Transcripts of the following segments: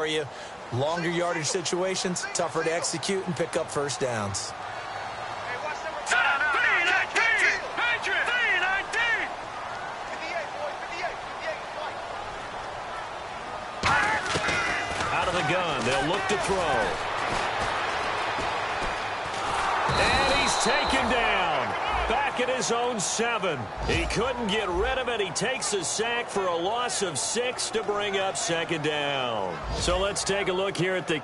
for you. Longer yardage situations, tougher to execute and pick up first downs. Out of the gun, they'll look to throw. And he's taken down. Back at his own 7. He couldn't get rid of it. He takes a sack for a loss of 6 to bring up second down. So let's take a look here at the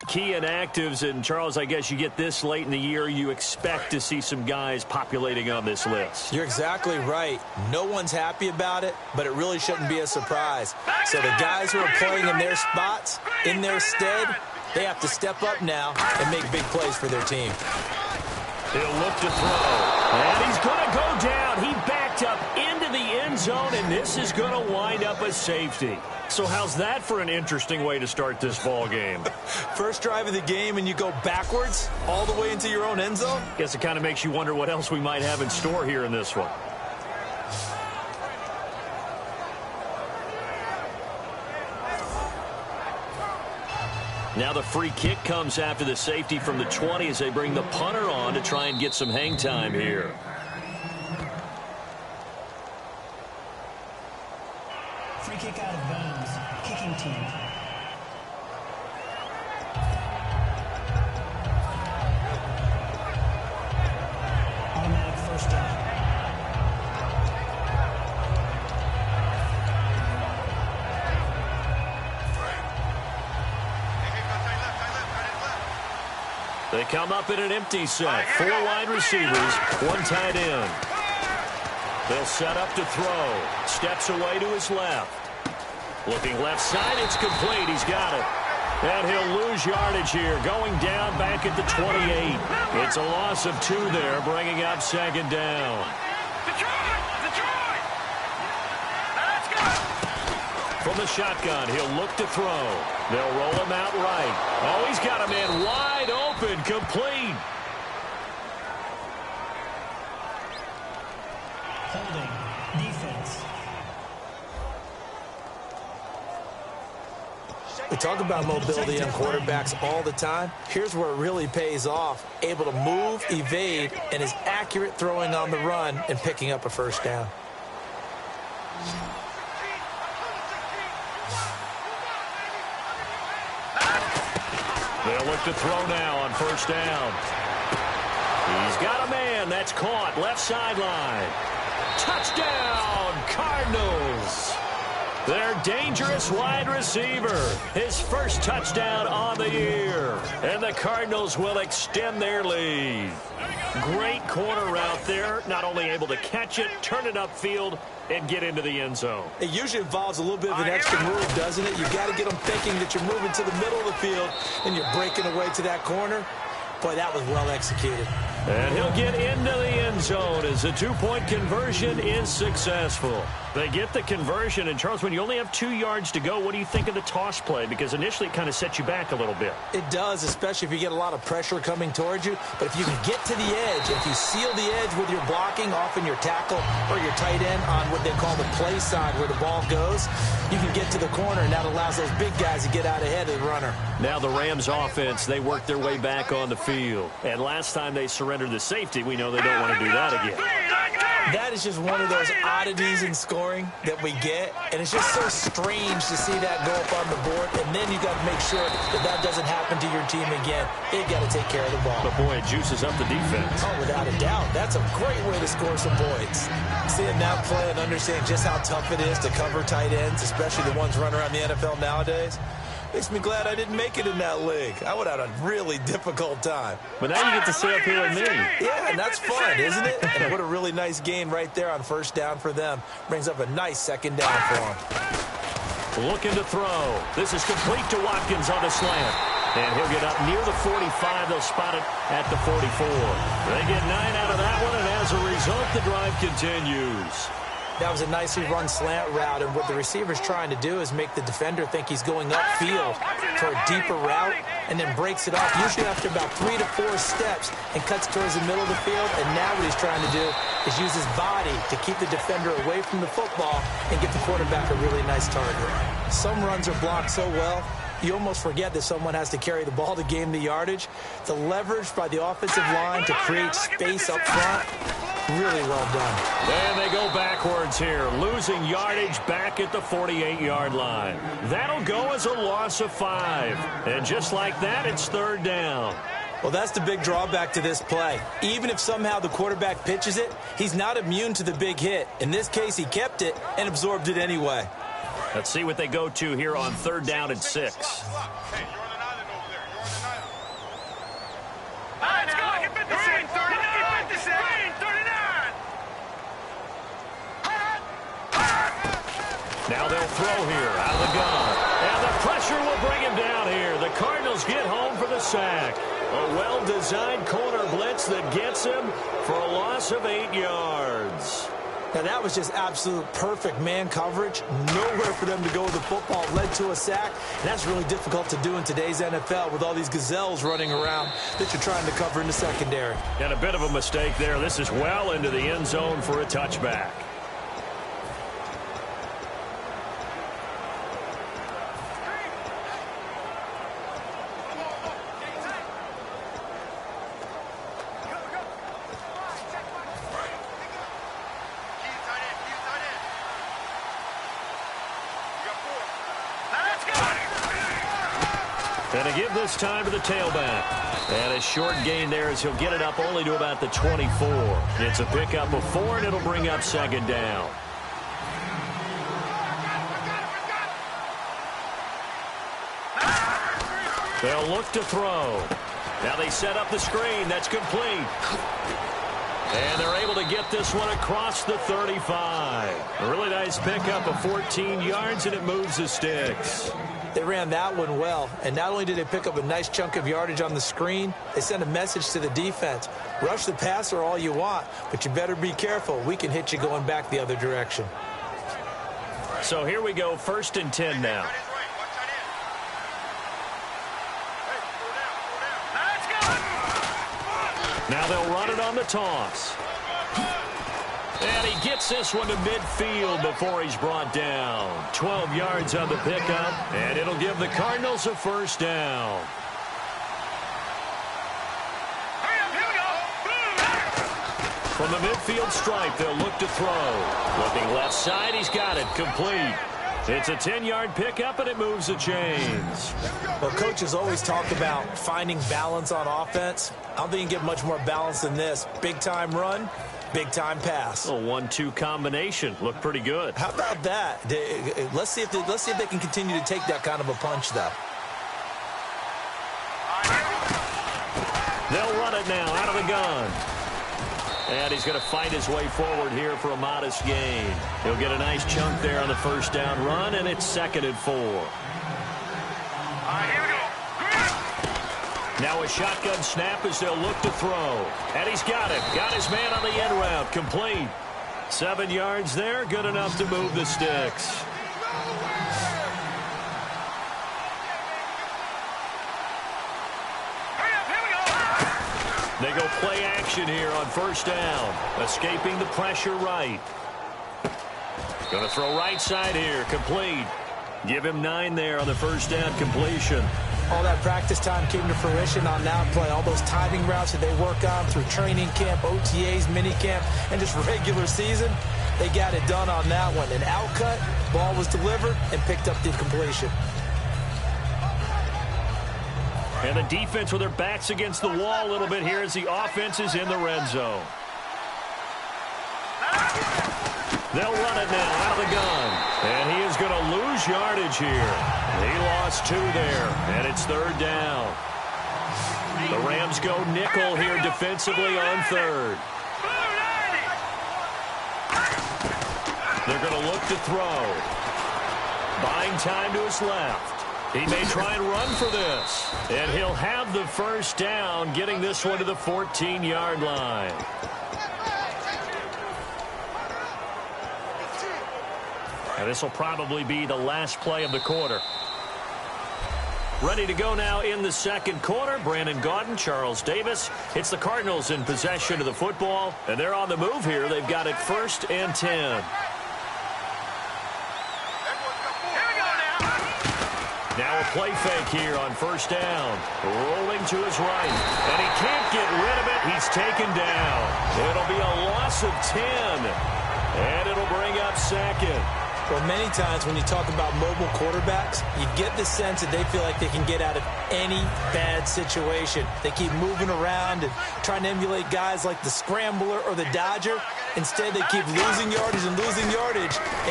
key inactives. And, Charles, I guess you get this late in the year, you expect to see some guys populating on this list. You're exactly right. No one's happy about it, but it really shouldn't be a surprise. So the guys who are playing in their spots, in their stead, they have to step up now and make big plays for their team. He'll look to throw. And he's going to go down. He backed up into the end zone, and this is going to wind up a safety. So how's that for an interesting way to start this ball game? First drive of the game, and you go backwards all the way into your own end zone? Guess it kind of makes you wonder what else we might have in store here in this one. Now the free kick comes after the safety from the 20 as they bring the punter on to try and get some hang time here. Free kick out of bounds. Kicking team. Automatic first down. They come up in an empty set. 4 wide receivers, 1 tight end. They'll set up to throw. Steps away to his left. Looking left side, it's complete. He's got it. And he'll lose yardage here, going down back at the 28. It's a loss of 2 there, bringing up second down. From the shotgun, he'll look to throw. They'll roll him out right. Oh, he's got a man wide open, complete. Holding. Defense. We talk about mobility on quarterbacks all the time. Here's where it really pays off. Able to move, evade, and is accurate throwing on the run and picking up a first down. They'll look to throw now on first down. He's got a man. That's caught. Left sideline. Touchdown, Cardinals. Their dangerous wide receiver. His first touchdown on the year. And the Cardinals will extend their lead. Great corner route there. Not only able to catch it, turn it upfield, and get into the end zone. It usually involves a little bit of an extra move, doesn't it? You've got to get them thinking that you're moving to the middle of the field and you're breaking away to that corner. Boy, that was well executed. And he'll get into the end zone as the 2-point conversion is successful. They get the conversion, and Charles, when you only have 2 yards to go, what do you think of the toss play? Because initially it kind of sets you back a little bit. It does, especially if you get a lot of pressure coming towards you. But if you can get to the edge, if you seal the edge with your blocking, often your tackle or your tight end on what they call the play side where the ball goes, you can get to the corner, and that allows those big guys to get out ahead of the runner. Now the Rams offense, they work their way back on the field. And last time they surrendered the safety, we know they don't want to do that again. That is just one of those oddities in scoring that we get, and it's just so strange to see that go up on the board, and then you got to make sure that that doesn't happen to your team again. They've got to take care of the ball. But, boy, it juices up the defense. Oh, without a doubt. That's a great way to score some points. Seeing that play and understanding just how tough it is to cover tight ends, especially the ones running around the NFL nowadays, makes me glad I didn't make it in that league. I would have had a really difficult time. But now you get to sit up here with me. Yeah, and that's fun, isn't it? And what a really nice gain right there on first down for them. Brings up a nice second down for them. Looking to throw. This is complete to Watkins on the slant. And he'll get up near the 45. They'll spot it at the 44. They get 9 out of that one, and as a result, the drive continues. That was a nicely run slant route, and what the receiver's trying to do is make the defender think he's going upfield for a deeper route, and then breaks it off, usually after about 3 to 4 steps, and cuts towards the middle of the field. And now what he's trying to do is use his body to keep the defender away from the football and get the quarterback a really nice target. Some runs are blocked so well, you almost forget that someone has to carry the ball to gain the yardage. The leverage by the offensive line to create space up front, really well done. And they go backwards here, losing yardage back at the 48-yard line. That'll go as a loss of 5. And just like that, it's 3rd down. Well, that's the big drawback to this play. Even if somehow the quarterback pitches it, he's not immune to the big hit. In this case, he kept it and absorbed it anyway. Let's see what they go to here on 3rd down and 6. Now they'll throw here out of the gun. And the pressure will bring him down here. The Cardinals get home for the sack. A well-designed corner blitz that gets him for a loss of 8 yards. Now, that was just absolute perfect man coverage. Nowhere for them to go with the football. Led to a sack. And that's really difficult to do in today's NFL with all these gazelles running around that you're trying to cover in the secondary. And a bit of a mistake there. This is well into the end zone for a touchback. And to give this time to the tailback. And a short gain there as he'll get it up only to about the 24. It's a pickup of 4, and it'll bring up 2nd down. They'll look to throw. Now they set up the screen. That's complete. And they're able to get this one across the 35. A really nice pickup of 14 yards, and it moves the sticks. They ran that one well, and not only did they pick up a nice chunk of yardage on the screen, they sent a message to the defense. Rush the passer all you want, but you better be careful. We can hit you going back the other direction. So here we go, 1st and 10 now. Now they'll run it on the toss. And he gets this one to midfield before he's brought down. 12 yards on the pickup, and it'll give the Cardinals a 1st down. From the midfield stripe, they'll look to throw. Looking left side, he's got it, complete. It's a 10-yard pickup, and it moves the chains. Well, coaches always talk about finding balance on offense. I don't think you can get much more balance than this. Big-time run, big-time pass. A 1-2 combination. Looked pretty good. How about that? Let's see if they can continue to take that kind of a punch, though. They'll run it now out of the gun. And he's going to fight his way forward here for a modest gain. He'll get a nice chunk there on the 1st down run, and it's 2nd and 4. Here we go. Now a shotgun snap as they'll look to throw. And he's got it. Got his man on the end route. Complete. 7 yards there. Good enough to move the sticks. They go play action here on 1st down. Escaping the pressure right. Going to throw right side here. Complete. Give him 9 there on the 1st down completion. All that practice time came to fruition on that play. All those timing routes that they work on through training camp, OTAs, minicamp, and just regular season, they got it done on that one. An outcut, ball was delivered, and picked up the completion. And the defense with their backs against the wall a little bit here as the offense is in the red zone. They'll run it now out of the gun. And he is going to lose yardage here. He lost 2 there, and it's 3rd down. The Rams go nickel here defensively on 3rd. They're going to look to throw. Buying time to his left. He may try and run for this. And he'll have the 1st down, getting this one to the 14-yard line. And this will probably be the last play of the quarter. Ready to go now in the second quarter. Brandon Gaudin, Charles Davis. It's the Cardinals in possession of the football, and they're on the move here. They've got it 1st and 10. Now a play fake here on 1st down. Rolling to his right. And he can't get rid of it. He's taken down. It'll be a loss of 10. And it'll bring up 2nd. Well, many times when you talk about mobile quarterbacks, you get the sense that they feel like they can get out of any bad situation. They keep moving around and trying to emulate guys like the scrambler or the dodger. Instead, they keep losing yardage and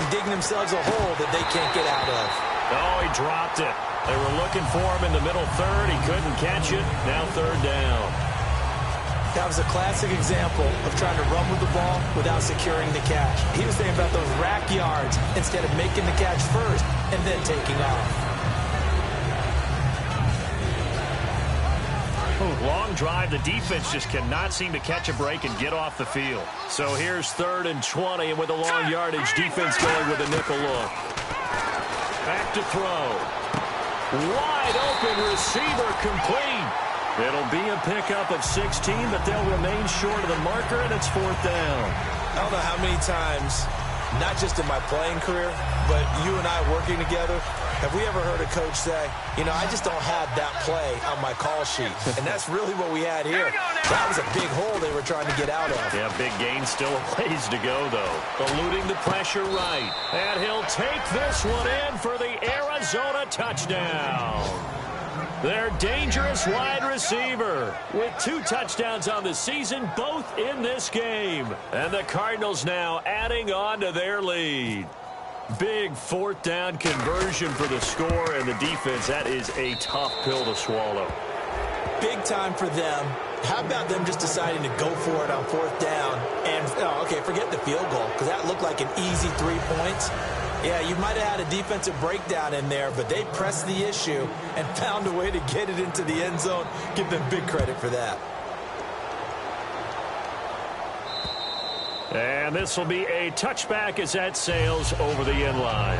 digging themselves a hole that they can't get out of. Oh, he dropped it. They were looking for him in the middle third. He couldn't catch it. Now 3rd down. That was a classic example of trying to run with the ball without securing the catch. He was thinking about those rack yards instead of making the catch first and then taking off. Long drive. The defense just cannot seem to catch a break and get off the field. So here's 3rd and 20, and with a long yardage, defense going with a nickel look. Back to throw. Wide open receiver complete. It'll be a pickup of 16, but they'll remain short of the marker, and it's 4th down. I don't know how many times, not just in my playing career, but you and I working together, have we ever heard a coach say, you know, I just don't have that play on my call sheet. And that's really what we had here. That was a big hole they were trying to get out of. Yeah, big gain, still a ways to go, though. Eluding the pressure right. And he'll take this one in for the Arizona touchdown. Their dangerous wide receiver with 2 touchdowns on the season, both in this game. And the Cardinals now adding on to their lead. Big 4th down conversion for the score, and the defense, that is a tough pill to swallow. Big time for them. How about them just deciding to go for it on 4th down? And, okay, forget the field goal, because that looked like an easy 3 points. Yeah, you might have had a defensive breakdown in there, but they pressed the issue and found a way to get it into the end zone. Give them big credit for that. And this will be a touchback as that sails over the end line.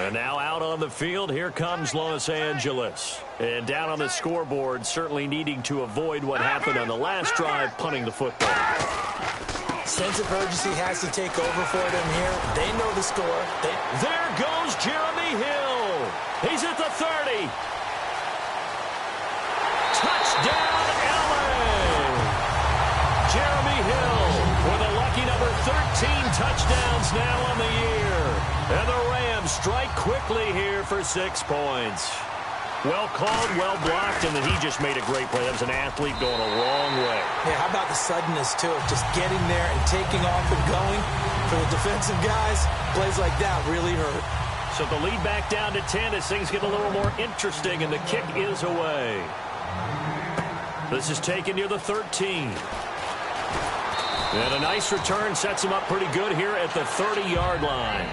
And now out on the field, here comes Los Angeles. And down on the scoreboard, certainly needing to avoid what happened on the last drive, punting the football. Sense of urgency has to take over for them here. They know the score. There goes Jeremy Hill. He's at the 30. Touchdown, LA! Jeremy Hill with a lucky number 13 touchdowns now on the year. And the Rams strike quickly here for 6 points. Well called, well blocked, and then he just made a great play. That was an athlete going a long way. Yeah, how about the suddenness, too, of just getting there and taking off and going? For the defensive guys, plays like that really hurt. So the lead back down to 10 as things get a little more interesting, and the kick is away. This is taken near the 13. And a nice return sets him up pretty good here at the 30-yard line.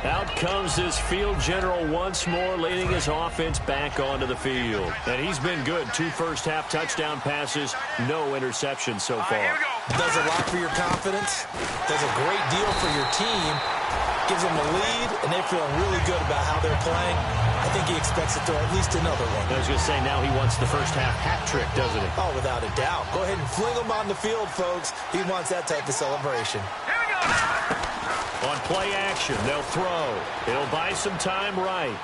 Out comes this field general once more, leading his offense back onto the field. And he's been good. 2 first-half touchdown passes, no interceptions so far. Does a lot for your confidence, does a great deal for your team, gives them a lead, and they're feeling really good about how they're playing. I think he expects to throw at least another one. I was going to say, now he wants the first-half hat trick, doesn't he? Oh, without a doubt. Go ahead and fling him on the field, folks. He wants that type of celebration. On play action, they'll throw. It'll buy some time right.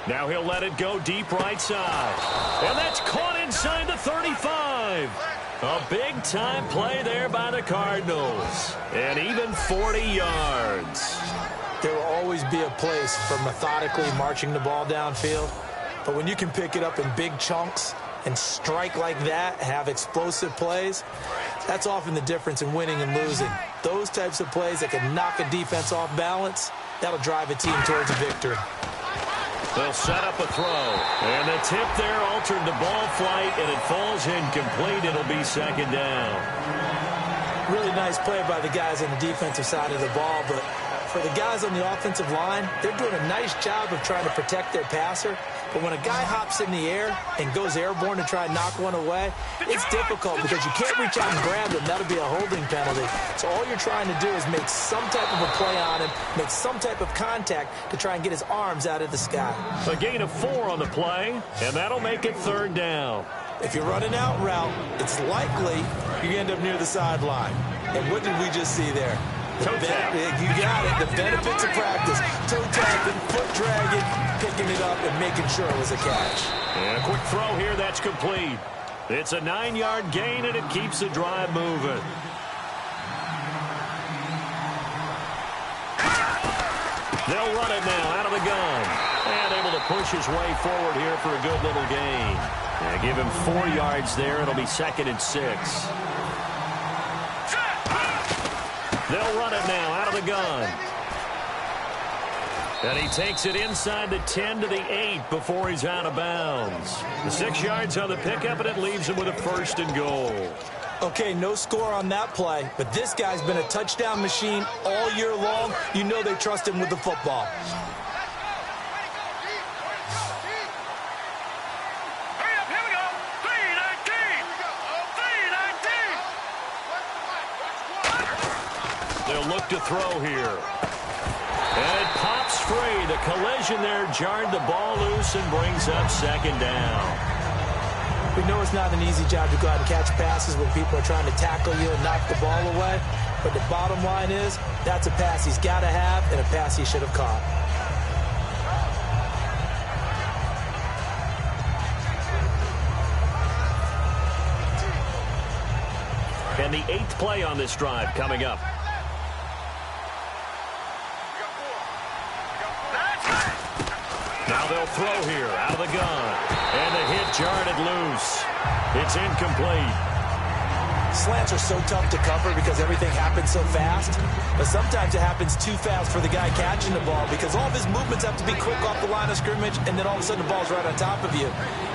Now he'll let it go deep right side. And that's caught inside the 35. A big-time play there by the Cardinals. And even 40 yards. There will always be a place for methodically marching the ball downfield. But when you can pick it up in big chunks and strike like that, have explosive plays, that's often the difference in winning and losing. Those types of plays that can knock a defense off balance, that'll drive a team towards a victory. They'll set up a throw. And the tip there altered the ball flight, and it falls incomplete. It'll be 2nd down. Really nice play by the guys on the defensive side of the ball, but for the guys on the offensive line, they're doing a nice job of trying to protect their passer, But when a guy hops in the air and goes airborne to try and knock one away, it's difficult because you can't reach out and grab him. That'll be a holding penalty. So all you're trying to do is make some type of a play on him, make some type of contact to try and get his arms out of the sky. A gain of 4 on the play, and that'll make it 3rd down. If you're running out route, it's likely you end up near the sideline. And what did we just see there? Toe tap. You got it. The benefits of practice. Toe tapping, foot dragging, picking it up, and making sure it was a catch. And a quick throw here that's complete. It's a 9-yard gain, and it keeps the drive moving. They'll run it now out of the gun. And able to push his way forward here for a good little gain. And give him 4 yards there. It'll be 2nd and 6. They'll run it now out of the gun. And he takes it inside the 10 to the 8 before he's out of bounds. The 6 yards on the pickup, and it leaves him with a 1st and goal. Okay, no score on that play, but this guy's been a touchdown machine all year long. You know they trust him with the football. They'll look to throw here. And it pops free. The collision there jarred the ball loose and brings up 2nd down. We know it's not an easy job to go out and catch passes when people are trying to tackle you and knock the ball away. But the bottom line is, that's a pass he's got to have and a pass he should have caught. And the 8th play on this drive coming up. Now they'll throw here out of the gun. And the hit jarred it loose. It's incomplete. Slants are so tough to cover because everything happens so fast. But sometimes it happens too fast for the guy catching the ball because all of his movements have to be quick off the line of scrimmage, and then all of a sudden the ball's right on top of you.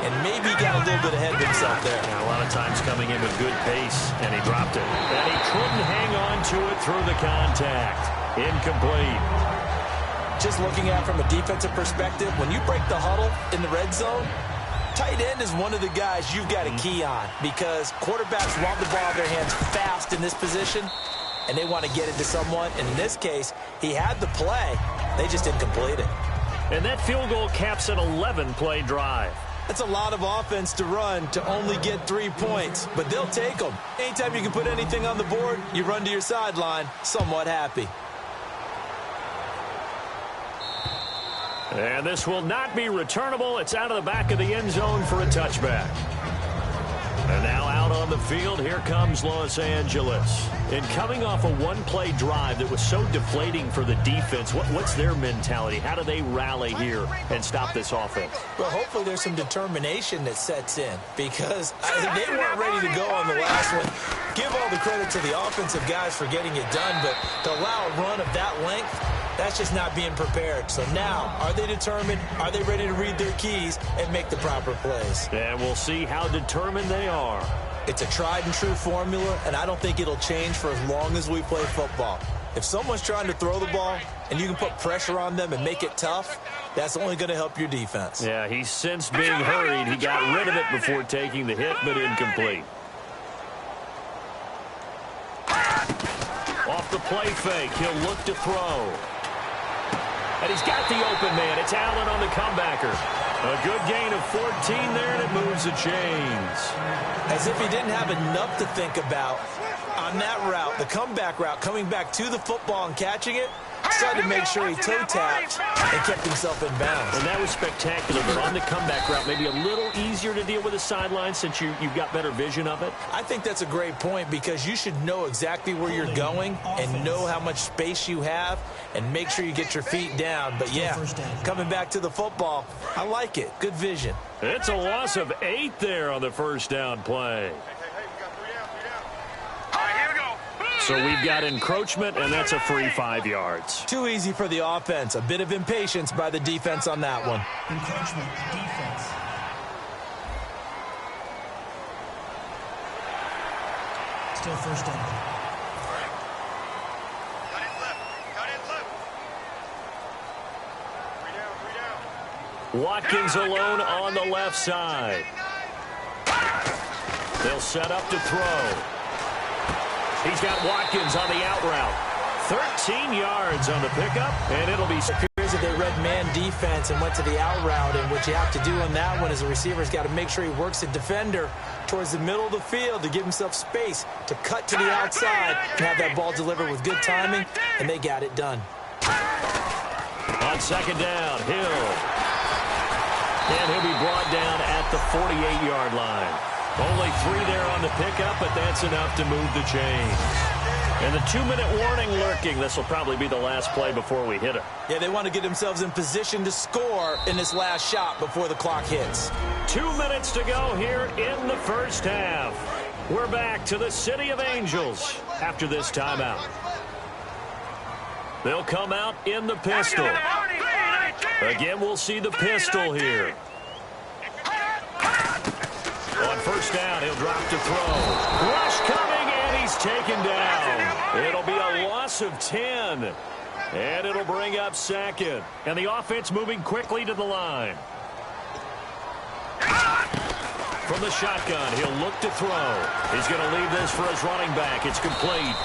And maybe he got a little bit ahead of himself there. Yeah, a lot of times coming in with good pace, and he dropped it. And he couldn't hang on to it through the contact. Incomplete. Just looking at it from a defensive perspective, when you break the huddle in the red zone, tight end is one of the guys you've got to key on because quarterbacks want the ball in their hands fast in this position, and they want to get it to someone. And in this case, he had the play. They just didn't complete it. And that field goal caps an 11-play drive. That's a lot of offense to run to only get 3 points, but they'll take them. Anytime you can put anything on the board, you run to your sideline somewhat happy. And this will not be returnable. It's out of the back of the end zone for a touchback. And now out on the field, here comes Los Angeles. And coming off a one-play drive that was so deflating for the defense, what's their mentality? How do they rally here and stop this offense? Well, hopefully there's some determination that sets in because they weren't ready to go on the last one. Give all the credit to the offensive guys for getting it done, but to allow a run of that length, that's just not being prepared. So now, are they determined? Are they ready to read their keys and make the proper plays? And we'll see how determined they are. It's a tried and true formula, and I don't think it'll change for as long as we play football. If someone's trying to throw the ball and you can put pressure on them and make it tough, that's only going to help your defense. Yeah, he's sensed being hurried. He got rid of it before taking the hit, but incomplete. Off the play fake, he'll look to throw. And he's got the open man. It's Allen on the comebacker. A good gain of 14 there, and it moves the chains. As if he didn't have enough to think about on that route, the comeback route, coming back to the football and catching it, decided to make sure he toe-tapped and kept himself in bounds. And that was spectacular, but on the comeback route, maybe a little easier to deal with the sideline since you've got better vision of it? I think that's a great point because you should know exactly where you're going and know how much space you have and make sure you get your feet down. But, yeah, coming back to the football, I like it. Good vision. It's a loss of 8 there on the first down play. So we've got encroachment, and that's a free 5 yards. Too easy for the offense. A bit of impatience by the defense on that one. Encroachment, defense. Still first down. Watkins alone on the left side. They'll set up to throw. He's got Watkins on the out route. 13 yards on the pickup, and it'll be... It appears that they read man defense and went to the out route, and what you have to do on that one is the receiver's got to make sure he works the defender towards the middle of the field to give himself space to cut to the outside and have that ball delivered with good timing, and they got it done. On second down, Hill. And he'll be brought down at the 48-yard line. Only 3 there on the pickup, but that's enough to move the chain. And the 2-minute warning lurking. This will probably be the last play before we hit it. Yeah, they want to get themselves in position to score in this last shot before the clock hits. 2 minutes to go here in the first half. We're back to the City of Angels after this timeout. They'll come out in the pistol. Again, we'll see the pistol here. On first down, he'll drop to throw. Rush coming, and he's taken down. It'll be a loss of 10. And it'll bring up second. And the offense moving quickly to the line. From the shotgun, he'll look to throw. He's going to leave this for his running back. It's complete.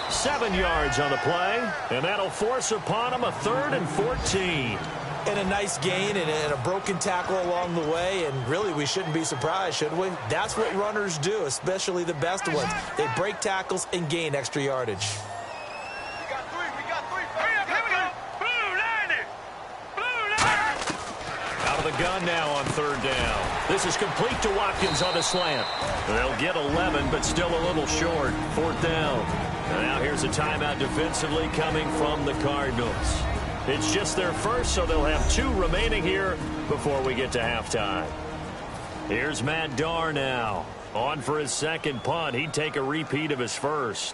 7 yards on the play. And that'll force upon him a 3rd and 14. And a nice gain and a broken tackle along the way, and really we shouldn't be surprised, should we? That's what runners do, especially the best ones. They break tackles and gain extra yardage. We got three. Here we go. Blue line. Out of the gun now on third down. This is complete to Watkins on the slant. They'll get 11, but still a little short. 4th down. And now here's a timeout defensively coming from the Cardinals. It's just their first, so they'll have 2 remaining here before we get to halftime. Here's Matt Darr now. On for his second punt. He'd take a repeat of his first.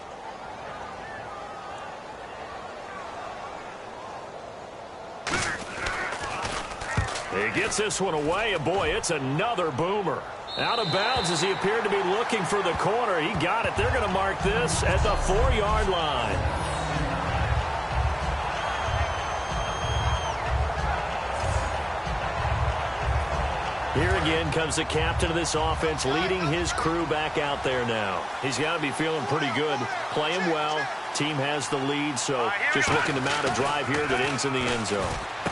He gets this one away, and boy, it's another boomer. Out of bounds as he appeared to be looking for the corner. He got it. They're going to mark this at the 4-yard line. Here again comes the captain of this offense, leading his crew back out there now. He's got to be feeling pretty good, playing well. Team has the lead, so just looking to mount a drive here that ends in the end zone.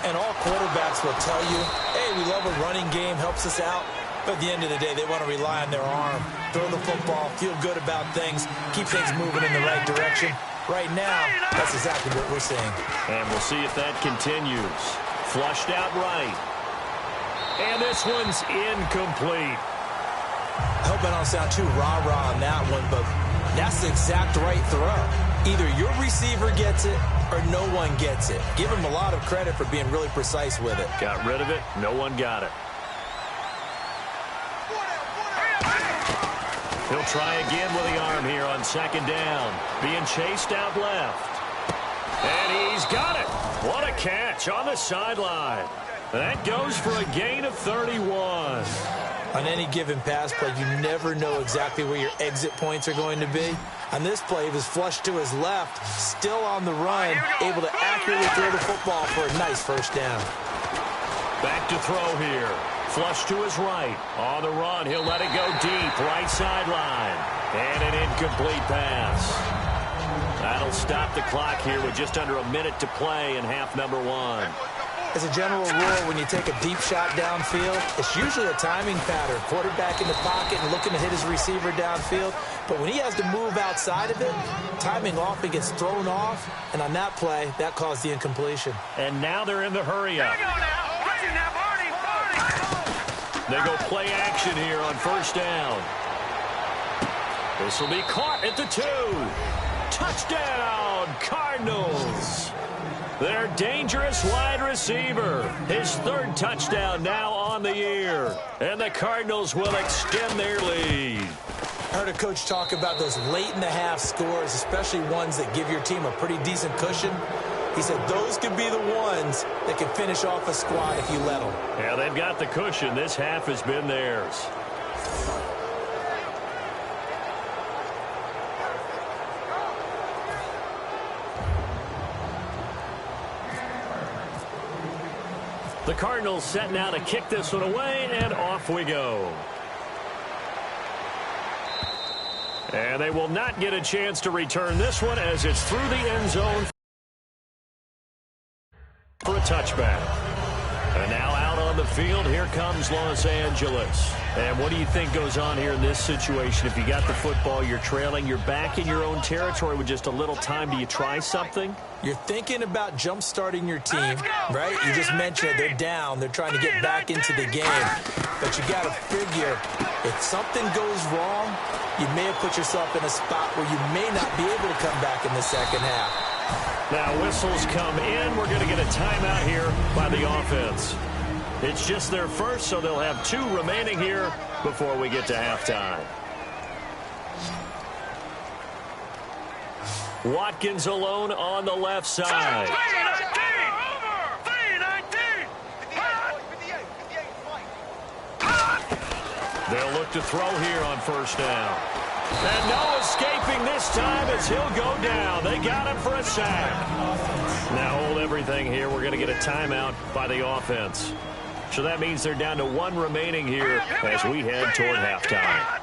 And all quarterbacks will tell you, hey, we love a running game, helps us out. But at the end of the day, they want to rely on their arm, throw the football, feel good about things, keep things moving in the right direction. Right now, that's exactly what we're seeing. And we'll see if that continues. Flushed out right. And this one's incomplete. I hope I don't sound too rah-rah on that one, but that's the exact right throw. Either your receiver gets it or no one gets it. Give him a lot of credit for being really precise with it. Got rid of it. No one got it. He'll try again with the arm here on second down. Being chased out left. And he's got it. What a catch on the sideline. That goes for a gain of 31. On any given pass play, you never know exactly where your exit points are going to be. On this play, he was flushed to his left, still on the run, able to accurately throw the football for a nice first down. Back to throw here. Flush to his right. On the run, he'll let it go deep, right sideline. And an incomplete pass. That'll stop the clock here with just under a minute to play in half number 1. As a general rule, when you take a deep shot downfield, it's usually a timing pattern. Quarterback in the pocket and looking to hit his receiver downfield. But when he has to move outside of it, timing often gets thrown off. And on that play, that caused the incompletion. And now they're in the hurry-up. They go play action here on first down. This will be caught at the 2. Touchdown, Cardinals. Their dangerous wide receiver. His 3rd touchdown now on the year. And the Cardinals will extend their lead. I heard a coach talk about those late-in-the-half scores, especially ones that give your team a pretty decent cushion. He said those could be the ones that can finish off a squad if you let them. Yeah, they've got the cushion. This half has been theirs. The Cardinals set now to kick this one away, and off we go. And they will not get a chance to return this one as it's through the end zone for a touchback. And now out on the field, here comes Los Angeles. And what do you think goes on here in this situation? If you got the football, you're trailing, you're back in your own territory with just a little time. Do you try something? You're thinking about jump-starting your team, right? You just mentioned it. They're down. They're trying to get back into the game. But you got to figure, if something goes wrong, you may have put yourself in a spot where you may not be able to come back in the second half. Now whistles come in. We're going to get a timeout here by the offense. It's just their first, so they'll have 2 remaining here before we get to halftime. Watkins alone on the left side. They'll look to throw here on first down. And no escaping this time as he'll go down. They got him for a sack. Now hold everything here. We're going to get a timeout by the offense. So that means they're down to 1 remaining here as we head toward halftime.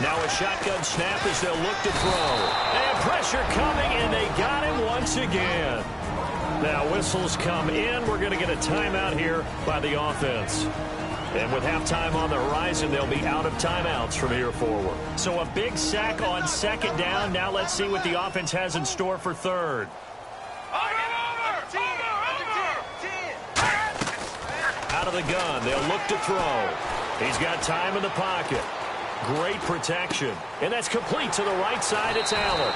Now a shotgun snap as they'll look to throw. And pressure coming, and they got him once again. Now whistles come in. We're going to get a timeout here by the offense. And with halftime on the horizon, they'll be out of timeouts from here forward. So a big sack on second down. Now let's see what the offense has in store for third. Out of the gun, they'll look to throw. He's got time in the pocket. Great protection. And that's complete to the right side. It's Allen.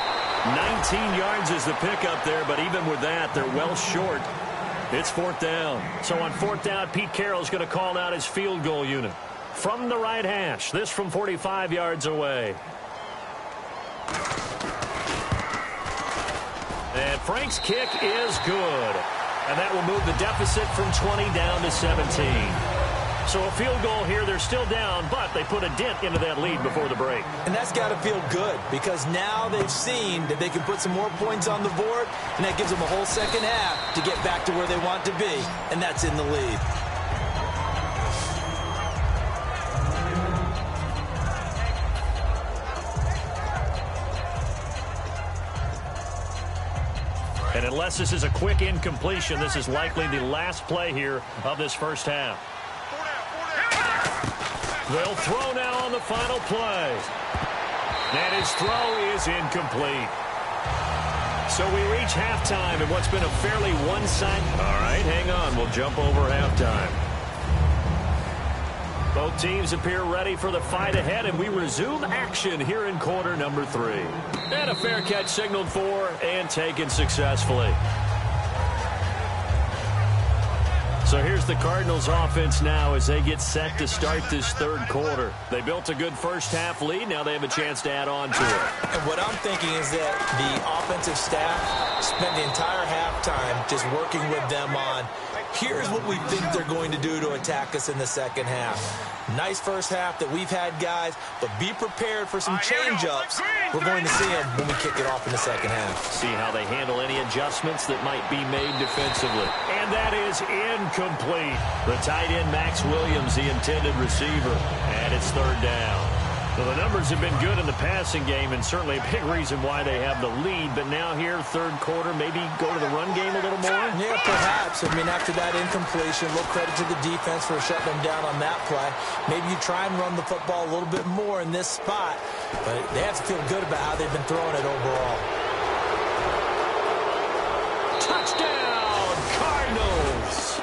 19 yards is the pickup there, but even with that, they're well short. It's fourth down. So on fourth down, Pete Carroll's going to call out his field goal unit. From the right hash, this from 45 yards away. And Frank's kick is good. And that will move the deficit from 20 down to 17. So a field goal here, they're still down, but they put a dent into that lead before the break. And that's got to feel good because now they've seen that they can put some more points on the board, and that gives them a whole second half to get back to where they want to be, and that's in the lead. And unless this is a quick incompletion, this is likely the last play here of this first half. They'll throw now on the final play. And his throw is incomplete. So we reach halftime in what's been a fairly one-sided. All right, hang on. We'll jump over halftime. Both teams appear ready for the fight ahead, and we resume action here in quarter number 3. And a fair catch signaled for and taken successfully. So here's the Cardinals offense now as they get set to start this third quarter. They built a good first half lead. Now they have a chance to add on to it. And what I'm thinking is that the offensive staff spent the entire halftime just working with them on, here's what we think they're going to do to attack us in the second half. Nice first half that we've had, guys, but be prepared for some change-ups. We're going to see them when we kick it off in the second half. See how they handle any adjustments that might be made defensively. And that is incomplete. The tight end, Max Williams, the intended receiver. And it's third down. So the numbers have been good in the passing game, and certainly a big reason why they have the lead. But now here, third quarter, maybe go to the run game a little more? Yeah, perhaps. I mean, after that incompletion, a little credit to the defense for shutting them down on that play. Maybe you try and run the football a little bit more in this spot. But they have to feel good about how they've been throwing it overall. Touchdown, Cardinals!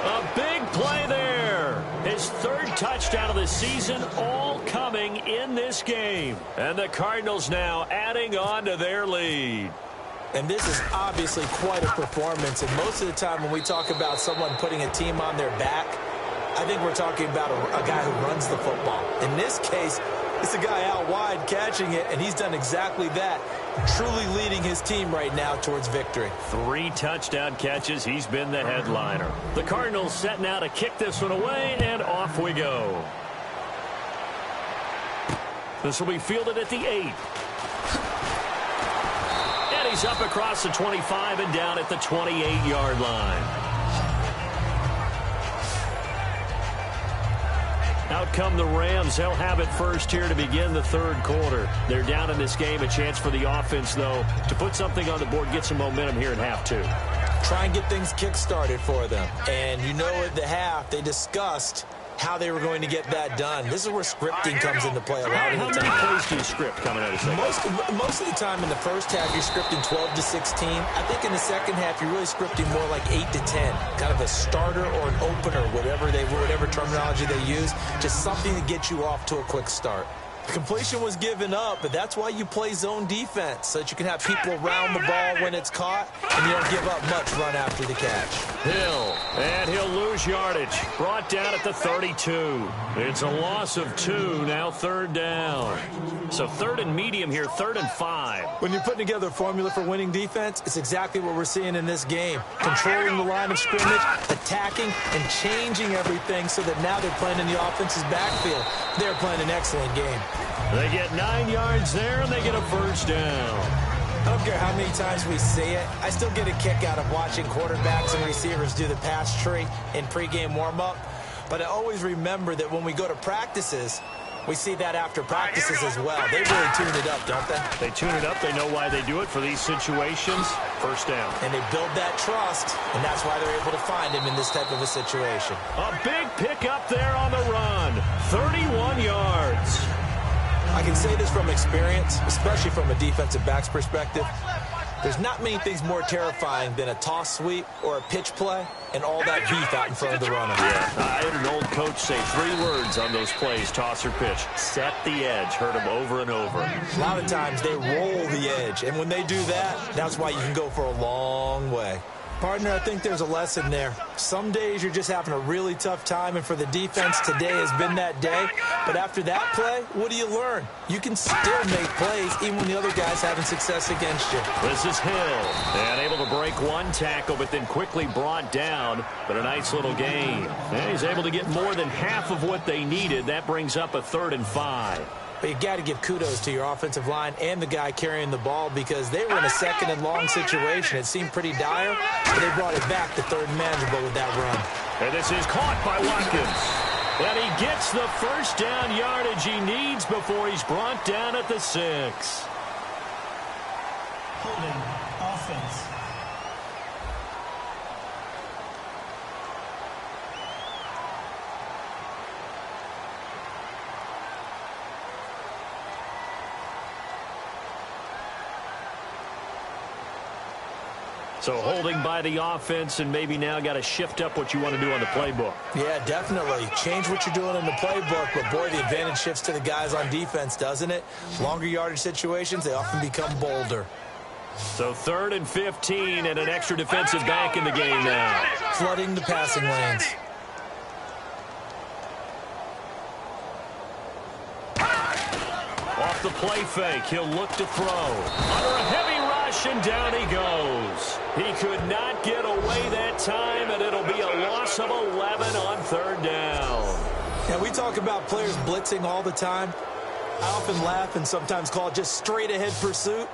A big play there. His third touchdown of the season, all coming in this game. And the Cardinals now adding on to their lead. And this is obviously quite a performance. And most of the time when we talk about someone putting a team on their back, I think we're talking about a guy who runs the football. In this case, it's a guy out wide catching it, and he's done exactly that, truly leading his team right now towards victory. 3 touchdown catches. He's been the headliner. The Cardinals set now to kick this one away, and off we go. This will be fielded at the 8. And he's up across the 25 and down at the 28-yard line. Out come the Rams. They'll have it first here to begin the third quarter. They're down in this game. A chance for the offense, though, to put something on the board, get some momentum here in half two. Try and get things kick-started for them. And you know at the half, they discussed how they were going to get that done. This is where scripting comes into play a lot of the time. How many plays do you script coming out of the second? Most of the time in the first half, you're scripting 12 to 16. I think in the second half, you're really scripting more like 8 to 10. Kind of a starter or an opener, whatever terminology they use. Just something to get you off to a quick start. Completion was given up, but that's why you play zone defense, so that you can have people around the ball when it's caught, and you don't give up much run after the catch. Hill, and he'll lose yardage. Brought down at the 32. It's a loss of 2, now third down. So third and medium here, 3rd and 5. When you're putting together a formula for winning defense, it's exactly what we're seeing in this game. Controlling the line of scrimmage, attacking, and changing everything so that now they're playing in the offense's backfield. They're playing an excellent game. They get 9 yards there, and they get a first down. I don't care how many times we see it. I still get a kick out of watching quarterbacks and receivers do the pass tree in pregame warm-up. But I always remember that when we go to practices, we see that after practices as well. They really tune it up, don't they? They tune it up. They know why they do it for these situations. First down. And they build that trust, and that's why they're able to find him in this type of a situation. A big pickup there on the run. 31 yards. I can say this from experience, especially from a defensive back's perspective. There's not many things more terrifying than a toss sweep or a pitch play and all that beef out in front of the runner. Yeah, I had an old coach say 3 words on those plays, toss or pitch. Set the edge. Heard him over and over. A lot of times they roll the edge, and when they do that, that's why you can go for a long way. Partner, I think there's a lesson there. Some days you're just having a really tough time, and for the defense, today has been that day. But after that play, what do you learn? You can still make plays even when the other guy's having success against you. This is Hill, and able to break 1 tackle, but then quickly brought down. But a nice little gain. And he's able to get more than half of what they needed. That brings up a 3rd and 5. But you got to give kudos to your offensive line and the guy carrying the ball because they were in a 2nd and long situation. It seemed pretty dire, but they brought it back to 3rd and manageable with that run. And this is caught by Watkins. And he gets the first down yardage he needs before he's brought down at the 6. Holding offense. So holding by the offense, and maybe now got to shift up what you want to do on the playbook. Yeah, definitely. Change what you're doing in the playbook, but boy, the advantage shifts to the guys on defense, doesn't it? Longer yardage situations, they often become bolder. So 3rd and 15, and an extra defensive back in the game now. Flooding the passing lanes. Off the play fake, he'll look to throw. Under a heavy rush, and down he goes. He could not get away that time, and it'll be a loss of 11 on 3rd down. Yeah, we talk about players blitzing all the time. I often laugh and sometimes call it just straight-ahead pursuit.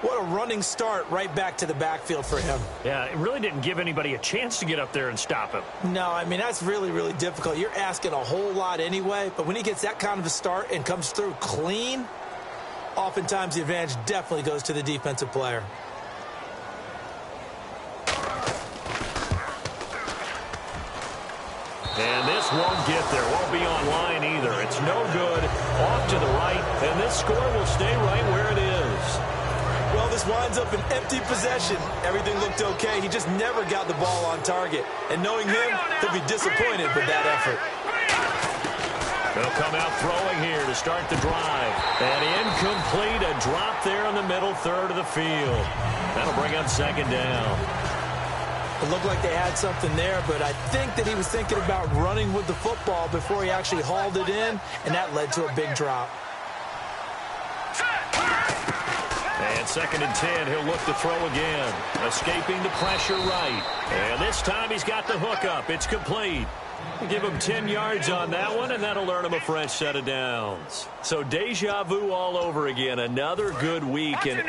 What a running start right back to the backfield for him. Yeah, it really didn't give anybody a chance to get up there and stop him. No, I mean, that's really, really difficult. You're asking a whole lot anyway, but when he gets that kind of a start and comes through clean, oftentimes the advantage definitely goes to the defensive player. And this won't get there. Won't be online either. It's no good. Off to the right, and this score will stay right where it is. Well, this winds up an empty possession. Everything looked okay. He just never got the ball on target. And knowing him, he'll be disappointed with that effort. They'll come out throwing here to start the drive. And incomplete, a drop there in the middle third of the field. That'll bring up 2nd down. It looked like they had something there, but I think that he was thinking about running with the football before he actually hauled it in, and that led to a big drop. And 2nd and 10, he'll look to throw again. Escaping the pressure right. And this time he's got the hook up. It's complete. Give him 10 yards on that one, and that'll earn him a fresh set of downs. So deja vu all over again. Another good week. And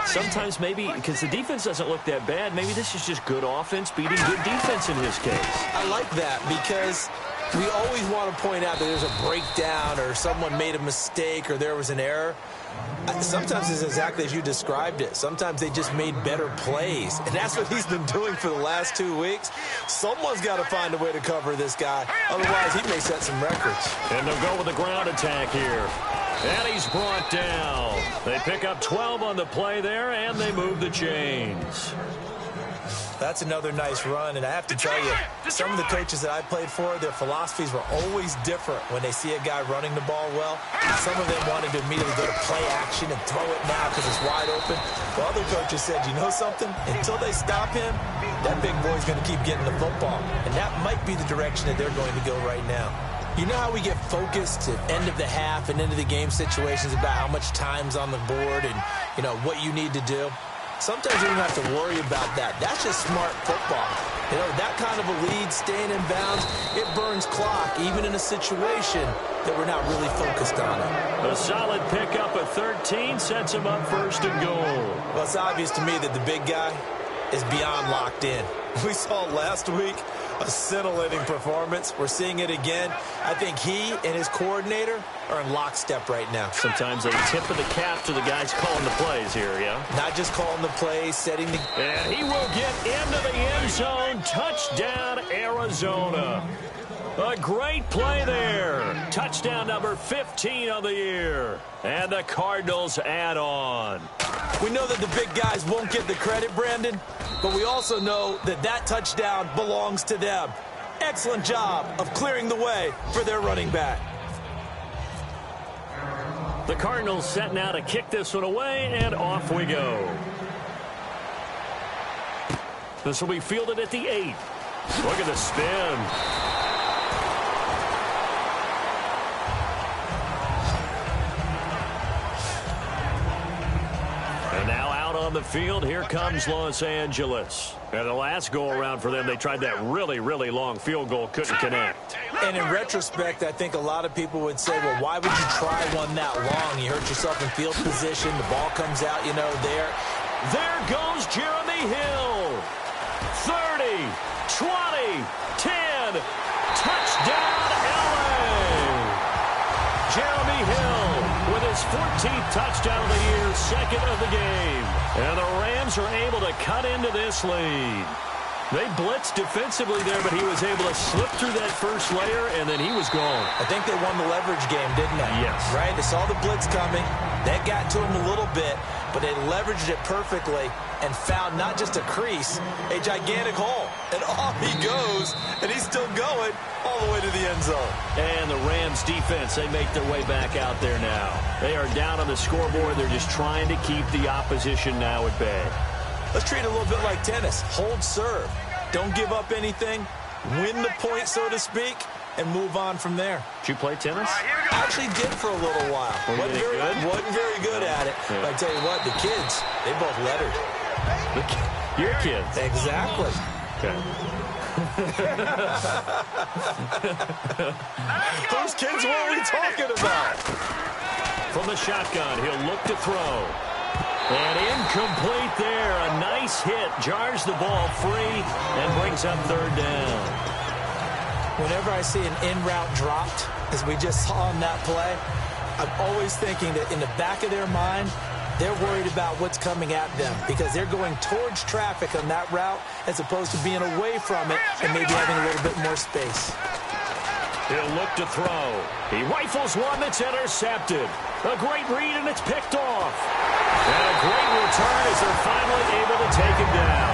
Sometimes maybe because the defense doesn't look that bad, maybe this is just good offense beating good defense in his case. I like that because we always want to point out that there's a breakdown or someone made a mistake or there was an error. Sometimes it's exactly as you described it. Sometimes they just made better plays, and that's what he's been doing for the last 2 weeks. Someone's got to find a way to cover this guy. Otherwise, he may set some records. And they'll go with the ground attack here. And he's brought down. They pick up 12 on the play there, and they move the chains. That's another nice run, and I have to tell you, some of the coaches that I played for, their philosophies were always different when they see a guy running the ball well. Some of them wanted to immediately go to play action and throw it now because it's wide open. But other coaches said, you know something? Until they stop him, that big boy's going to keep getting the football. And that might be the direction that they're going to go right now. You know how we get focused at end of the half and into the game situations about how much time's on the board and, you know, what you need to do? Sometimes you don't have to worry about that. That's just smart football. You know, that kind of a lead, staying in bounds, it burns clock, even in a situation that we're not really focused on it. A solid pickup of 13 sets him up first and goal. Well, it's obvious to me that the big guy is beyond locked in. We saw last week a scintillating performance. We're seeing it again. I think he and his coordinator are in lockstep right now. Sometimes a tip of the cap to the guys calling the plays here, yeah? Not just calling the plays, setting the... And he will get into the end zone. Touchdown, Arizona. A great play there. Touchdown number 15 of the year. And the Cardinals add on. We know that the big guys won't get the credit, Brandon, but we also know that that touchdown belongs to them. Excellent job of clearing the way for their running back. The Cardinals set now to kick this one away, and off we go. This will be fielded at the 8. Look at the spin. On the field, here comes Los Angeles. And the last go-around for them, they tried that really, really long field goal, couldn't connect. And in retrospect, I think a lot of people would say, well, why would you try one that long? You hurt yourself in field position. The ball comes out, you know, there. There goes Jeremy Hill. 30, 20, 10. Touchdown, LA. Jeremy Hill with his 14th touchdown of the year, second of the game. And the Rams are able to cut into this lead. They blitzed defensively there, but he was able to slip through that first layer, and then he was gone. I think they won the leverage game, didn't they? Yes. Right? They saw the blitz coming. That got to him a little bit, but they leveraged it perfectly and found not just a crease, a gigantic hole. And off he goes, and he's still going all the way to the end zone. And the Rams defense, they make their way back out there now. They are down on the scoreboard. They're just trying to keep the opposition now at bay. Let's treat it a little bit like tennis. Hold serve. Don't give up anything. Win the point, so to speak, and move on from there. Did you play tennis? I actually did for a little while. Wasn't very good at it. Yeah. But I tell you what, the kids, they both lettered. Your kids? Exactly. Okay. Those kids, what are we talking about? From the shotgun, he'll look to throw. And incomplete there. A nice hit. Jars the ball free and brings up third down. Whenever I see an in-route dropped, as we just saw on that play, I'm always thinking that in the back of their mind, they're worried about what's coming at them because they're going towards traffic on that route as opposed to being away from it and maybe having a little bit more space. He'll look to throw. He rifles one that's intercepted. A great read, and it's picked off. And a great return as they're finally able to take him down.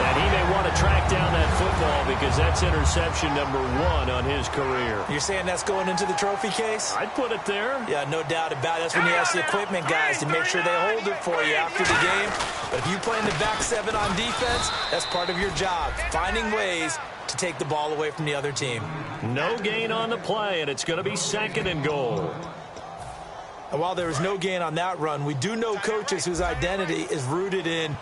And he may want to track down that football because that's interception number 1 on his career. You're saying that's going into the trophy case? I'd put it there. Yeah, no doubt about it. That's when you ask the equipment guys to make sure they hold it for you after the game. But if you play in the back 7 on defense, that's part of your job, finding ways to take the ball away from the other team. No gain on the play, and it's going to be second and goal. And while there was no gain on that run, we do know coaches whose identity is rooted in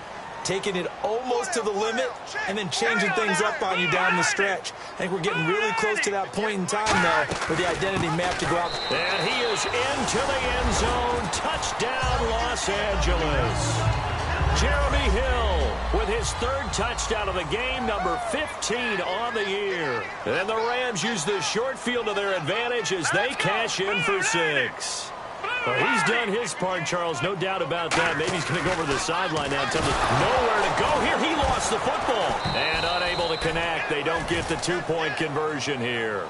taking it almost to the limit and then changing things up on you down the stretch. I think we're getting really close to that point in time, though, for the identity map to go out. And he is into the end zone. Touchdown, Los Angeles. Jeremy Hill with his third touchdown of the game, number 15 on the year. And the Rams use the short field to their advantage as they cash in for 6. Well, he's done his part, Charles, no doubt about that. Maybe he's going to go over to the sideline now and tell them nowhere to go here. He lost the football and unable to connect. They don't get the 2-point conversion here.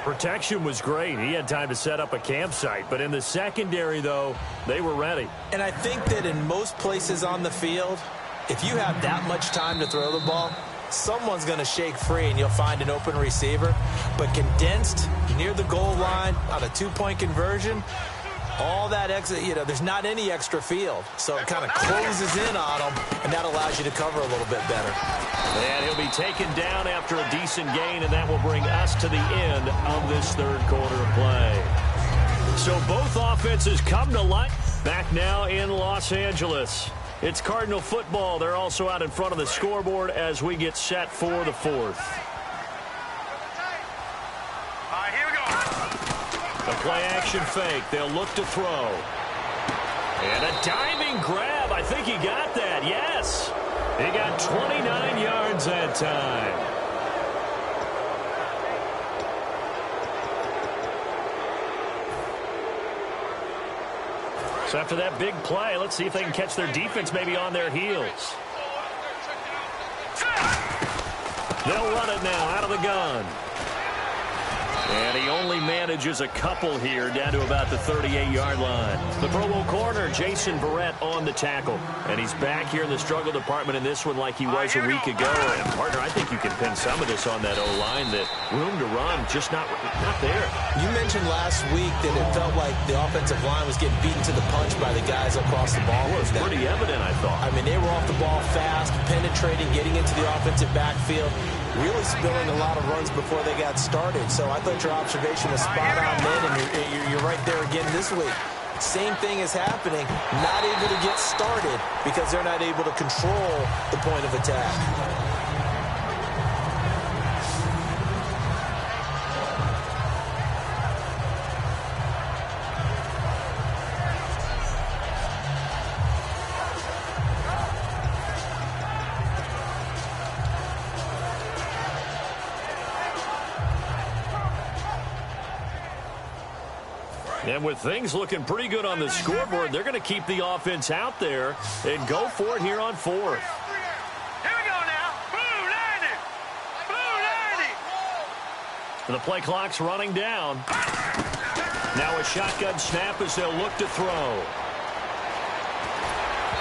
Protection was great. He had time to set up a campsite. But in the secondary, though, they were ready. And I think that in most places on the field, if you have that much time to throw the ball, someone's going to shake free and you'll find an open receiver. But condensed near the goal line on a 2-point conversion, all that extra, there's not any extra field. So it kind of closes in on them, and that allows you to cover a little bit better. And he'll be taken down after a decent gain, and that will bring us to the end of this third quarter of play. So both offenses come to life. Back now in Los Angeles. It's Cardinal football. They're also out in front of the scoreboard as we get set for the fourth. All right, here we go. A play-action fake. They'll look to throw. And a diving grab. I think he got that. Yes. He got 29 yards that time. So after that big play, let's see if they can catch their defense maybe on their heels. They'll run it now out of the gun. And he only manages a couple here down to about the 38-yard line. The Pro Bowl corner, Jason Verrett, on the tackle. And he's back here in the struggle department in this one like he was a week ago. And, partner, I think you can pin some of this on that O-line, that room to run just not there. You mentioned last week that it felt like the offensive line was getting beaten to the punch by the guys across the ball. It was pretty evident, I thought. I mean, they were off the ball fast, penetrating, getting into the offensive backfield, really spilling a lot of runs before they got started. So I thought your observation was spot on then, and you're right there again this week. Same thing is happening, not able to get started because they're not able to control the point of attack. And with things looking pretty good on the scoreboard, they're going to keep the offense out there and go for it here on fourth. Here we go now. Blue 90. Blue 90. The play clock's running down. Now a shotgun snap as they'll look to throw.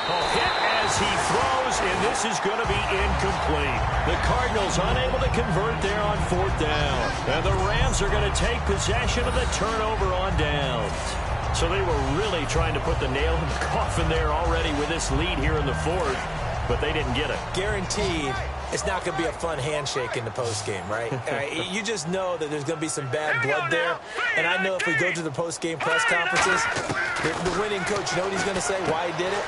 Hit as he throws, and this is going to be incomplete. The Cardinals unable to convert there on fourth down. And the Rams are going to take possession of the turnover on downs. So they were really trying to put the nail in the coffin there already with this lead here in the fourth, but they didn't get it. Guaranteed it's not going to be a fun handshake in the postgame, right? You just know that there's going to be some bad blood there. And I know if we go to the postgame press conferences, the winning coach, you know what he's going to say, why he did it?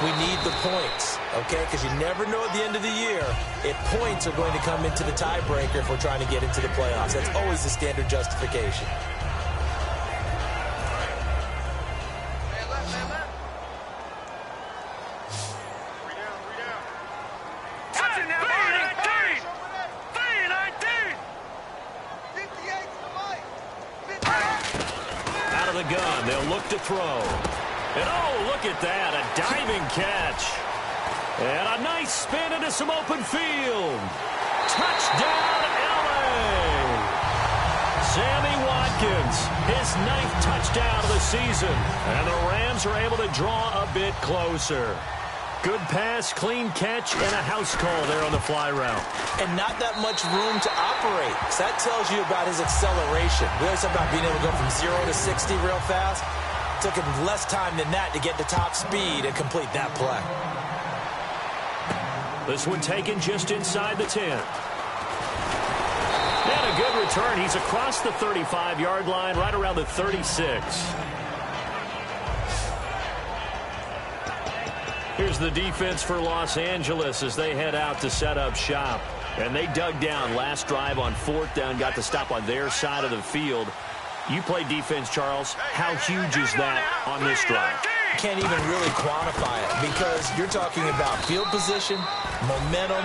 We need the points, okay? Because you never know at the end of the year if points are going to come into the tiebreaker if we're trying to get into the playoffs. That's always the standard justification. Out of the gun, they'll look to throw. And oh, look at that, a diving catch. And a nice spin into some open field. Touchdown, LA! Sammy Watkins, his 9th touchdown of the season. And the Rams are able to draw a bit closer. Good pass, clean catch, and a house call there on the fly route. And not that much room to operate. So that tells you about his acceleration. We always talk about being able to go from 0 to 60 real fast. Took him less time than that to get the top speed and complete that play. This one taken just inside the 10. And a good return. He's across the 35-yard line, right around the 36. Here's the defense for Los Angeles as they head out to set up shop. And they dug down last drive on 4th down, got the stop on their side of the field. You play defense, Charles. How huge is that on this drive? Can't even really quantify it because you're talking about field position, momentum,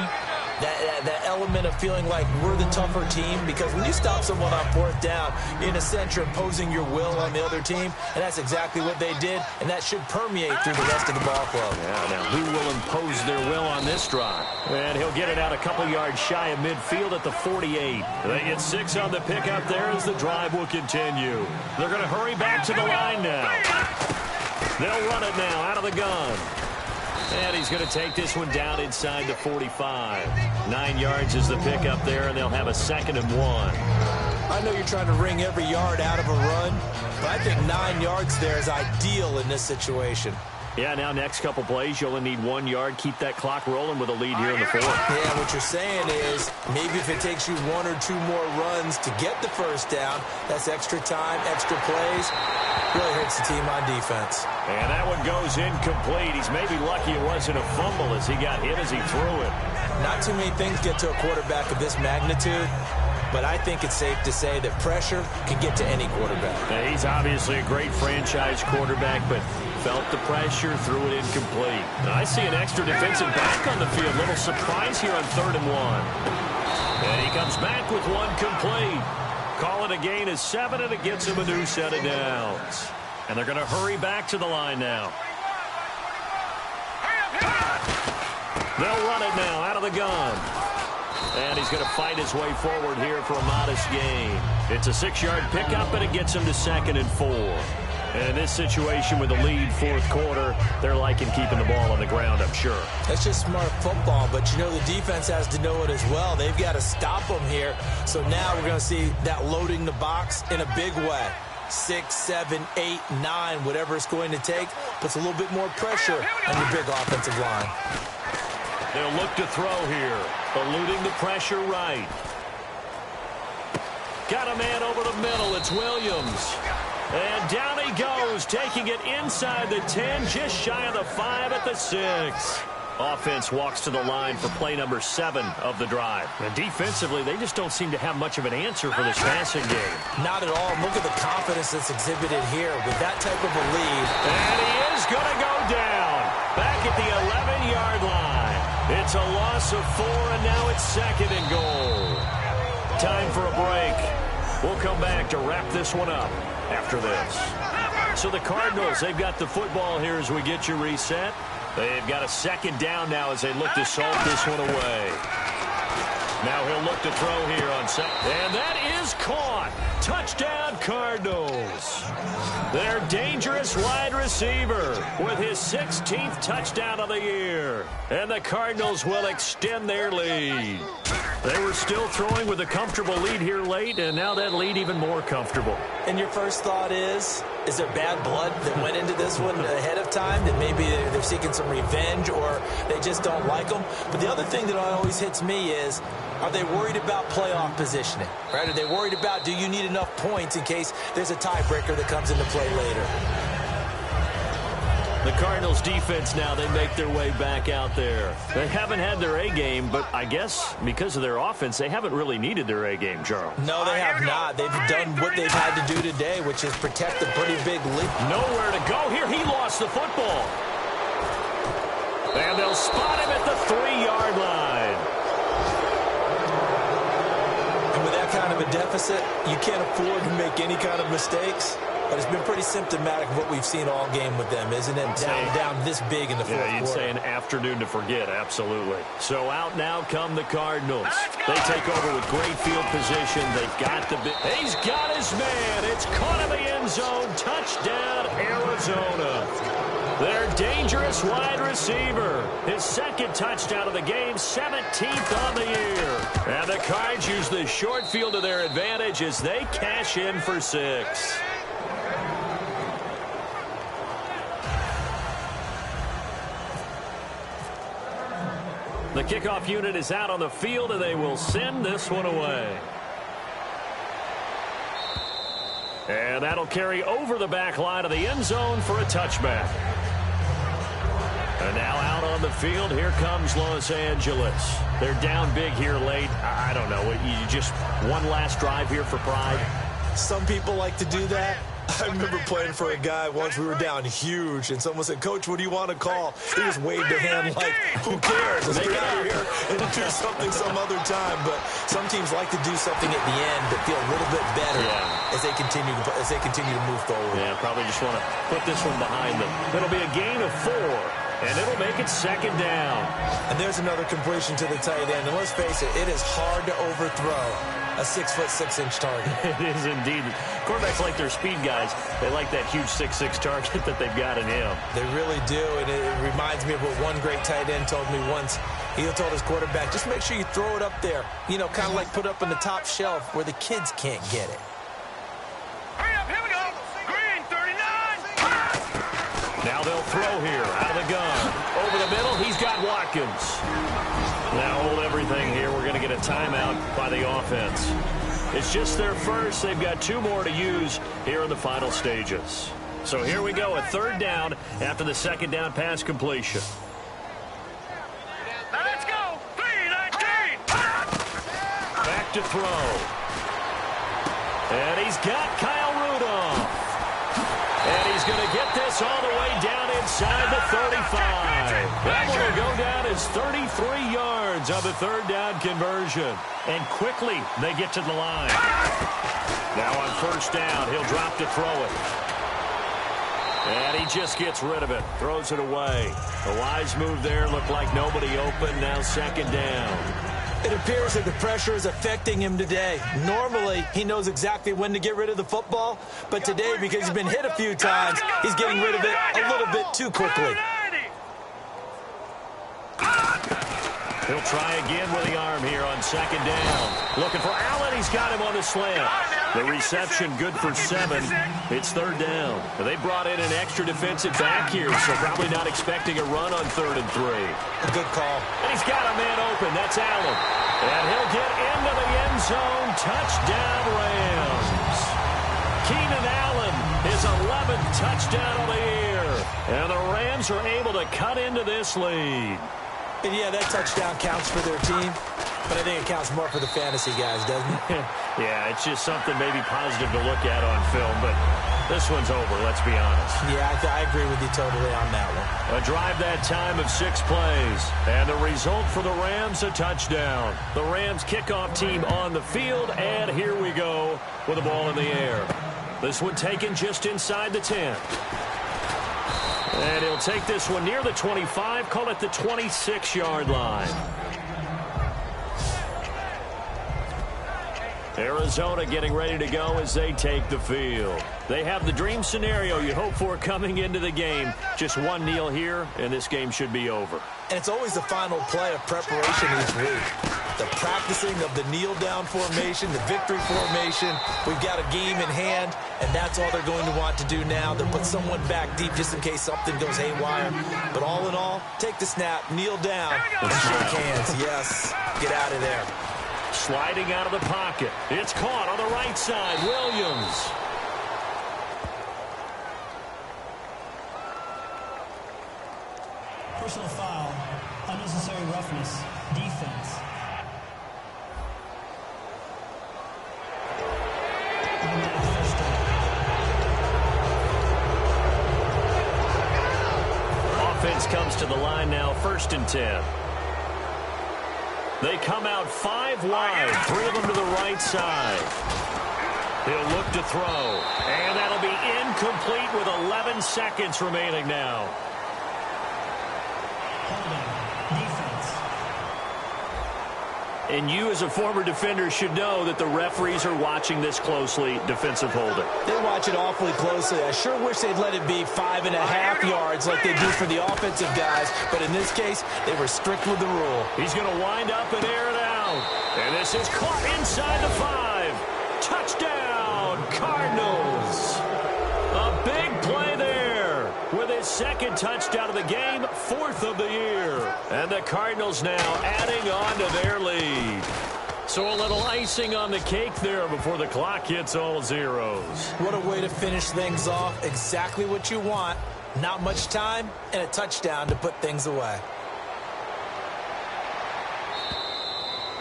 that element of feeling like we're the tougher team, because when you stop someone on 4th down, in a sense, you're imposing your will on the other team, and that's exactly what they did, and that should permeate through the rest of the ball club. Yeah, now who will impose their will on this drive? And he'll get it out a couple yards shy of midfield at the 48. They get 6 on the pickup there as the drive will continue. They're going to hurry back to the line now. They'll run it now out of the gun. And he's going to take this one down inside the 45. 9 yards is the pickup there, and they'll have a 2nd and 1. I know you're trying to wring every yard out of a run, but I think 9 yards there is ideal in this situation. Yeah, now next couple plays, you only need 1 yard. Keep that clock rolling with a lead here in the 4th. Yeah, what you're saying is maybe if it takes you 1 or 2 more runs to get the 1st down, that's extra time, extra plays. Really hurts the team on defense. And that one goes incomplete. He's maybe lucky it wasn't a fumble as he got hit as he threw it. Not too many things get to a quarterback of this magnitude, but I think it's safe to say that pressure can get to any quarterback. Now, he's obviously a great franchise quarterback, but felt the pressure, threw it incomplete. Now, I see an extra defensive back on the field. Little surprise here on 3rd and 1. And he comes back with one complete. Call it a gain of 7, and it gets him a new set of downs. And they're going to hurry back to the line now. They'll run it now out of the gun. And he's going to fight his way forward here for a modest gain. It's a 6-yard pickup, and it gets him to 2nd and 4. And in this situation with the lead 4th quarter, they're liking keeping the ball on the ground, I'm sure. That's just smart football, but you know the defense has to know it as well. They've got to stop them here. So now we're going to see that loading the box in a big way. 6, 7, 8, 9, whatever it's going to take, puts a little bit more pressure on your big offensive line. They'll look to throw here, eluding the pressure right. Got a man over the middle. It's Williams. And down he goes, taking it inside the 10, just shy of the 5 at the 6. Offense walks to the line for play number 7 of the drive. And defensively, they just don't seem to have much of an answer for this passing game. Not at all. Look at the confidence that's exhibited here with that type of a lead. And he is going to go down. Back at the 11-yard line. It's a loss of 4, and now it's 2nd and goal. Time for a break. We'll come back to wrap this one up after this. So the Cardinals, they've got the football here as we get you reset. They've got a 2nd down now as they look to salt this one away. Now he'll look to throw here on 2nd. And that is caught. Touchdown, Cardinals. Their dangerous wide receiver with his 16th touchdown of the year. And the Cardinals will extend their lead. They were still throwing with a comfortable lead here late, and now that lead even more comfortable. And your first thought is there bad blood that went into this one ahead of time, that maybe they're seeking some revenge or they just don't like them? But the other thing that always hits me is, are they worried about playoff positioning? Right? Are they worried about, do you need enough points in case there's a tiebreaker that comes into play later? The Cardinals defense now, they make their way back out there. They haven't had their A game, but I guess because of their offense, they haven't really needed their A game, Charles. No, they have not. They've done what they've had to do today, which is protect a pretty big lead. Nowhere to go here. He lost the football. And they'll spot him at the 3-yard line. And with that kind of a deficit, you can't afford to make any kind of mistakes. But it's been pretty symptomatic of what we've seen all game with them, isn't it? Down this big in the fourth quarter. Yeah, you'd say an afternoon to forget, absolutely. So out now come the Cardinals. They take over with great field position. They've got the big. He's got his man. It's caught in the end zone. Touchdown, Arizona. Their dangerous wide receiver. His 2nd touchdown of the game, 17th on the year. And the Cards use the short field to their advantage as they cash in for 6. The kickoff unit is out on the field, and they will send this one away. And that'll carry over the back line of the end zone for a touchback. And now out on the field, here comes Los Angeles. They're down big here late. I don't know. You just one last drive here for pride? Some people like to do that. I remember playing for a guy once. We were down huge, and someone said, "Coach, what do you want to call?" He just waved a hand like, who cares? Let's get out of here and do something some other time. But some teams like to do something at the end that feel a little bit better as they continue to move forward. Yeah, probably just want to put this one behind them. It'll be a gain of 4, and it'll make it 2nd down. And there's another completion to the tight end. And let's face it, it is hard to overthrow a 6'6" target. It is indeed. Quarterbacks like their speed guys. They like that huge 6'6" target that they've got in him. They really do, and it reminds me of what one great tight end told me once. He told his quarterback, just make sure you throw it up there. You know, kind of like put it up on the top shelf where the kids can't get it. Hurry up, here we go. Green, 39. Now they'll throw here out of the gun. Over the middle, he's got Watkins. Now hold everything here. We're going to get a timeout by the offense. It's just their first. They've got 2 more to use here in the final stages. So here we go, a 3rd down after the 2nd down pass completion. Now let's go. 3-19. Back to throw. And he's got Kyle Rudolph. And he's going to get this all the way down inside the 35. That one will go down as 33 yards on the 3rd down conversion. And quickly, they get to the line. Now on 1st down, he'll drop to throw it. And he just gets rid of it, throws it away. A wise move there, looked like nobody open, now 2nd down. It appears that the pressure is affecting him today. Normally, he knows exactly when to get rid of the football, but today, because he's been hit a few times, he's getting rid of it a little bit too quickly. He'll try again with the arm here on 2nd down. Looking for Allen. He's got him on the slant. The reception good for 7. It's 3rd down. They brought in an extra defensive back here, so probably not expecting a run on 3rd and 3. A good call. And he's got a man open. That's Allen. And he'll get into the end zone. Touchdown, Rams. Keenan Allen, his 11th touchdown of the year. And the Rams are able to cut into this lead. And yeah, that touchdown counts for their team, but I think it counts more for the fantasy guys, doesn't it? Yeah, it's just something maybe positive to look at on film, but this one's over, let's be honest. Yeah, I agree with you totally on that one. A drive that time of 6 plays, and the result for the Rams, a touchdown. The Rams kickoff team on the field, and here we go with the ball in the air. This one taken just inside the 10. And he'll take this one near the 25, call it the 26-yard line. Arizona getting ready to go as they take the field. They have the dream scenario you hope for coming into the game. Just one kneel here, and this game should be over. And it's always the final play of preparation each week. The practicing of the kneel-down formation, the victory formation. We've got a game in hand, and that's all they're going to want to do now. They'll put someone back deep just in case something goes haywire. But all in all, take the snap, kneel down, and shake hands. Yes, get out of there. Sliding out of the pocket. It's caught on the right side. Williams. Personal foul, unnecessary roughness, defense. Offense comes to the line now, 1st and 10. They come out 5 wide, 3 of them to the right side. He'll look to throw, and that'll be incomplete with 11 seconds remaining now. And you, as a former defender, should know that the referees are watching this closely. Defensive holding. They watch it awfully closely. I sure wish they'd let it be 5.5 yards like they do for the offensive guys. But in this case, they were strict with the rule. He's going to wind up and air it out. And this is caught inside the 5. Touchdown, Cardinals. A big play there with his 2nd touchdown of the game, 4th of the year. And the Cardinals now adding on to their lead. So a little icing on the cake there before the clock hits all zeros. What a way to finish things off. Exactly what you want Not much time and a touchdown to put things away.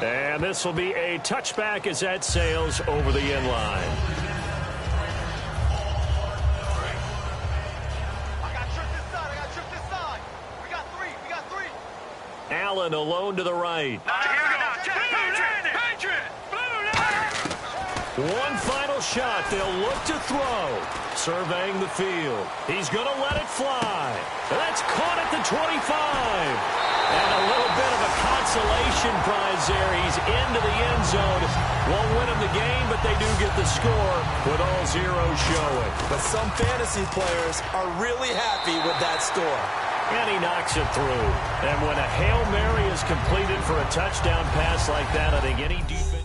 And this will be a touchback as that sails over the end line. Allen alone to the right. One final shot. They'll look to throw. Surveying the field. He's going to let it fly. That's caught at the 25. And a little bit of a consolation prize there. He's into the end zone. Won't win him the game, but they do get the score with all zeros showing. But some fantasy players are really happy with that score. And he knocks it through. And when a Hail Mary is completed for a touchdown pass like that, I think any defense...